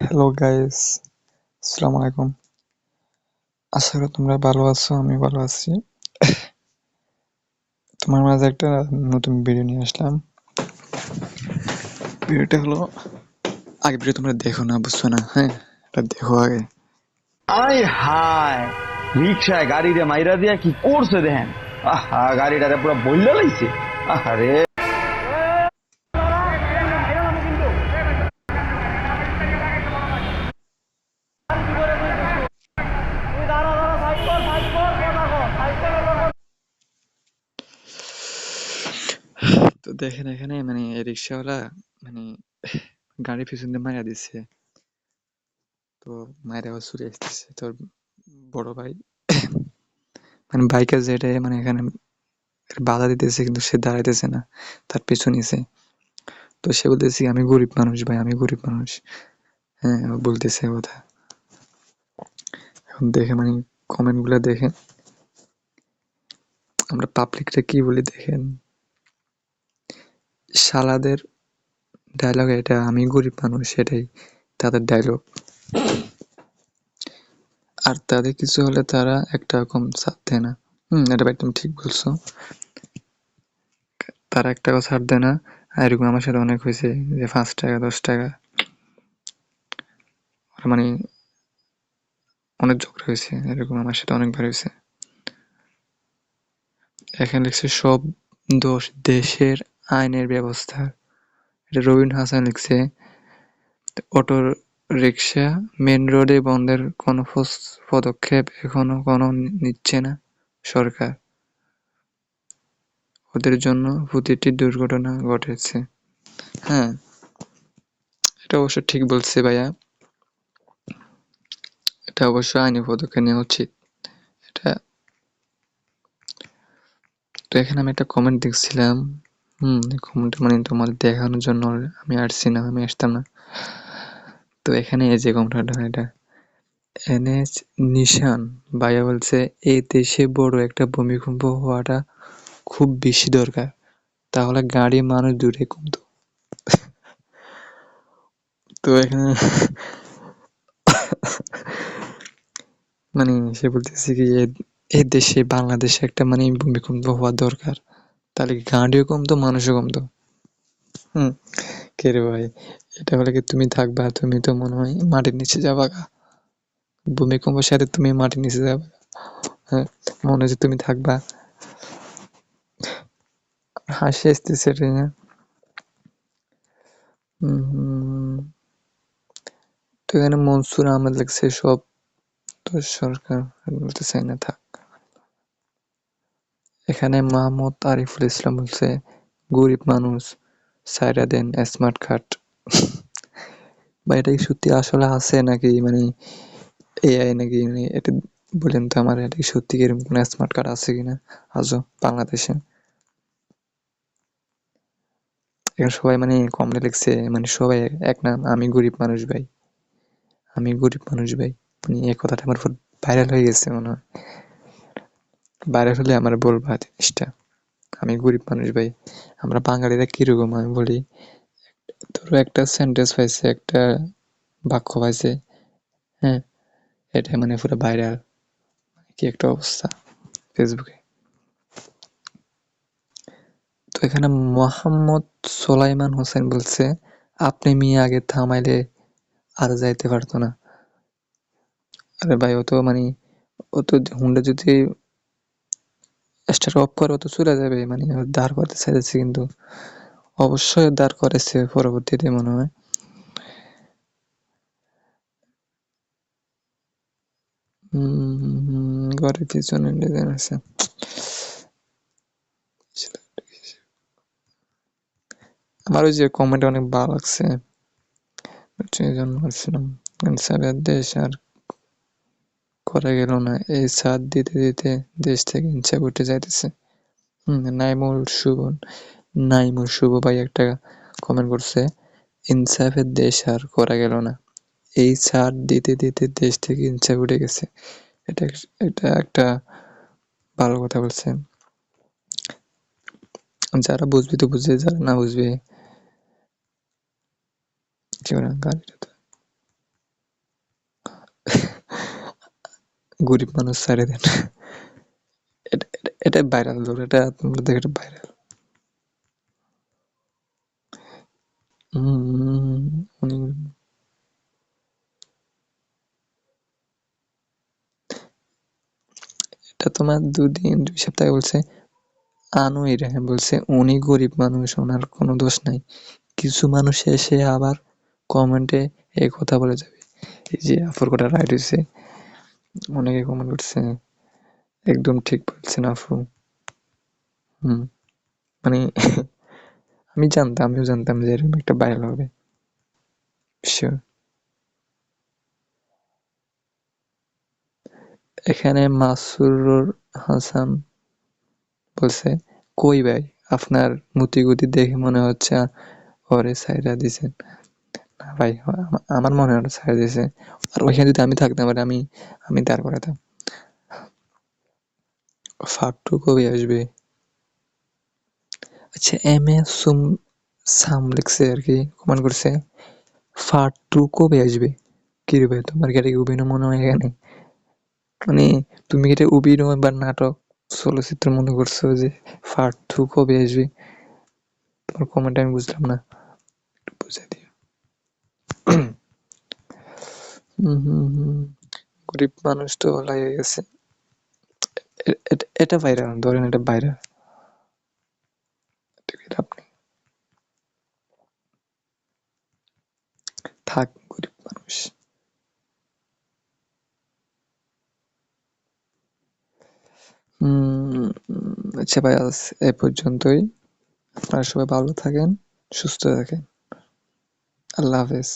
Hello guys, আসসালামু আলাইকুম। আশা করি তোমরা ভালো আছো, আমি ভালো আছি। তোমার মাঝে একটা নতুন ভিডিও নিয়ে আসলাম। ভিডিওটা হলো, আগে ভিডিও তোমরা দেখো না, বুঝছো না? হ্যাঁ, এটা দেখো আগে। আয় হায়, রিক্সায় গাড়িরে মাইরা দিয়া কি করছে দেখেন। আহা, গাড়িটারে পুরো বইলা লাইছে। আহারে, তো দেখেন এখানে মানে রিক্সাওয়ালা মানে গাড়ির পিছন দিয়ে মাইরা দিচ্ছে। তো মাইরা আবার চলে আসতেছে তোর বড় ভাই, মানে বাইকের যেটা মানে এখানে বাধা দিতেছে, কিন্তু সে দাঁড়াইতেছে না, তার পিছু নিছে। তো সে বলতেছে আমি গরিব মানুষ ভাই, আমি গরিব মানুষ। হ্যাঁ, ও বলতেছে কথা। এখন দেখে মানে কমেন্ট গুলা দেখেন, আমরা পাবলিকটা কি বলি দেখেন। শালাদের ডায়লগ এটা, আমি গরিব মানুষ, সেটাই তাদের ডায়লগ। আর তাদের কিছু হলে তারা একটা কম ছাড় দেয় না। এটা একদম ঠিক বলছো। তারা এক টাকা ছাড় দেয় না। আর এরকম আমার সাথে অনেক হয়েছে, যে 5 টাকা 10 টাকা মানে অনেক ঝগড়া হয়েছে, এরকম আমার সাথে অনেকবার হয়েছে। এখানে লিখছে সব দোষ দেশের আইনের ব্যবস্থার। এটা রবিন হাসান লিখছে। অটো রিকশা মেন রোডে বন্ধের কোনো পদক্ষেপ এখনো কোনো নিচ্ছে না সরকার। ওদের জন্য প্রতিটি দুর্ঘটনা ঘটেছে। হ্যাঁ, এটা অবশ্য ঠিক বলছে ভাইয়া। এটা অবশ্য আইনি পদক্ষেপ নেওয়া উচিত। এটা তো এখানে আমি একটা কমেন্ট দেখছিলাম। এই কমেন্টটা মানে তোমাদের দেখানোর জন্য আমি আসছি না, আমি আসতাম না। তো এখানে এই যে কমেন্টটা, এটা এনএস নিশান ভাইয়া বলছে, এই দেশে বড় একটা ভূমিকম্প হওয়াটা খুব বেশি দরকার, তাহলে গাড়ি মানুষ দুটোই কমতো। তো এখানে মানে সে বলতেছে কি, এই দেশে বাংলাদেশে একটা মানে ভূমিকম্প হওয়া দরকার, তাহলে কি গাড়িও কমতো মানুষও কমতো। হুম কে রে ভাই, এটা হলে কি তুমি থাকবা? তুমি তো মনে হয় মাটির নিচে যাবা গা। ভূমিকম্পের সাথে তুমি মাটির নিচে যাবে। হ্যাঁ, মনে হচ্ছে তুমি থাকবা। হাসি আসতেছে রে। হম তো এখানে মনসুর আহমেদ লিখছে, সব তো সরকার, বলতে চাই না, থাক। এখানে মাহমুদ আরিফুল ইসলাম বলছে, গরিব মানুষ ছাইড়া দেন স্মার্ট কার্ড। বা এটা কি সত্যি আসলে আছে নাকি মানে এআই নাকি, মানে এটা বলেন তো আমার, এটা কি সত্যি এরকম কোনো স্মার্ট কার্ড আছে কিনা আজও বাংলাদেশে? এখানে সবাই মানে কমেন্টে লিখছে, মানে সবাই এক নাম, আমি গরিব মানুষ ভাই, আমি গরিব মানুষ ভাই। মানে এই কথাটা আমার উপর ভাইরাল হয়ে গেছে মনে হয়। ভাইরাল হলে আমার বলবা জিনিসটা, আমি গরিব মানুষ ভাই। আমরা বাঙালিরা কিরকম আমি বলি, ধরো একটা সেন্টেন্স পাইছে, একটা বাক্য পাইছে, হ্যাঁ, এটা মানে পুরো ভাইরাল, কি একটা অবস্থা ফেসবুকে। তো এখানে মোহাম্মদ সোলাইমান হোসেন বলছে, আপনি মিয়া আগে থামাইলে আর যাইতে পারতো না। আরে ভাই, ও তো মানে ও তো হুন্ডা যদি স্টার্ট অফ করে ও তো চলে যাবে, মানে ও দাঁড় করতে চাইছে, কিন্তু অবশ্যই দাঁড় করেছে পরবর্তীতে মনে হয়। ঘরের পিছনে ডিজাইন আছে। আমার ওই যে কমেন্ট অনেক ভালো লাগছে, এই জন্য বলছিলাম। ইনসাফের দেশ আর করা গেল না, এই ছাদ দিতে দিতে দেশ থেকে ইনসাফ উঠে যাইতেছে। নাইমুল শুভ ভাই একটা কমেন্ট করছে, ইনসাফের দেশ আর করা গেল না, এই ছাড় দিতে দিতে দেশ থেকে ইনসাফ উঠে গেছে। এটা এটা একটা ভালো কথা বলছে। যারা বুঝবে তো বুঝবে, যারা না বুঝবে কি করে গালিটা তো। গরিব মানুষ ছাইড়া দেন। এটা ভাইরাল ধরো, এটা তোমরা দেখো, এটা ভাইরাল। উনি এটা তোমার 2 সপ্তাহ বলছে। আনোয়ার বলছে উনি গরিব মানুষ, ওনার কোনো দোষ নাই। কিছু মানুষ এসে আবার কমেন্টে এই কথা বলে যাবে। এই যে আপুর কথা রাইট হয়েছে, অনেকে কমেন্ট করছে একদম ঠিক বলছেন আপু। হুম, মানে আমিও জানতাম যে এরকম একটা ভাইরাল হবে। শিওর। এখানে মাসুরুর হাসান বলছে, কই ভাই, আপনার মতি-গতি দেখে মনে হচ্ছে ওরে ছাইড়া দিছেন। না ভাই, আমার মনে হয় ওরে ছাইড়া দিছে। আর ওইখানে যদি আমি থাকতাম, আর আমি দাঁড় করাতাম। পার্ট 2 কবে আসবে? আচ্ছা, এম এ সাম লিখছে আর কি, কমেন্ট করছে পার্ট 2 কবে আসবে? কি রে ভাই, তোমার কি এটা কি অভিনয় মনে হয় এখানে? মানে তুমি কি এটা অভিনয় বা নাটক চলচ্চিত্র মনে করছো যে পার্ট 2 কবে আসবে? তোমার কমেন্ট আমি বুঝলাম না, একটু বুঝাই দিও। গরিব মানুষ তো লাগে গেছে। এটা ভাইরাল, ধরেন এটা ভাইরাল। আপনি থাক, গরিব মানুষ। আচ্ছা ভাই, আজ এ পর্যন্তই। আপনারা সবাই ভালো থাকেন, সুস্থ থাকেন। আল্লাহ হাফেজ।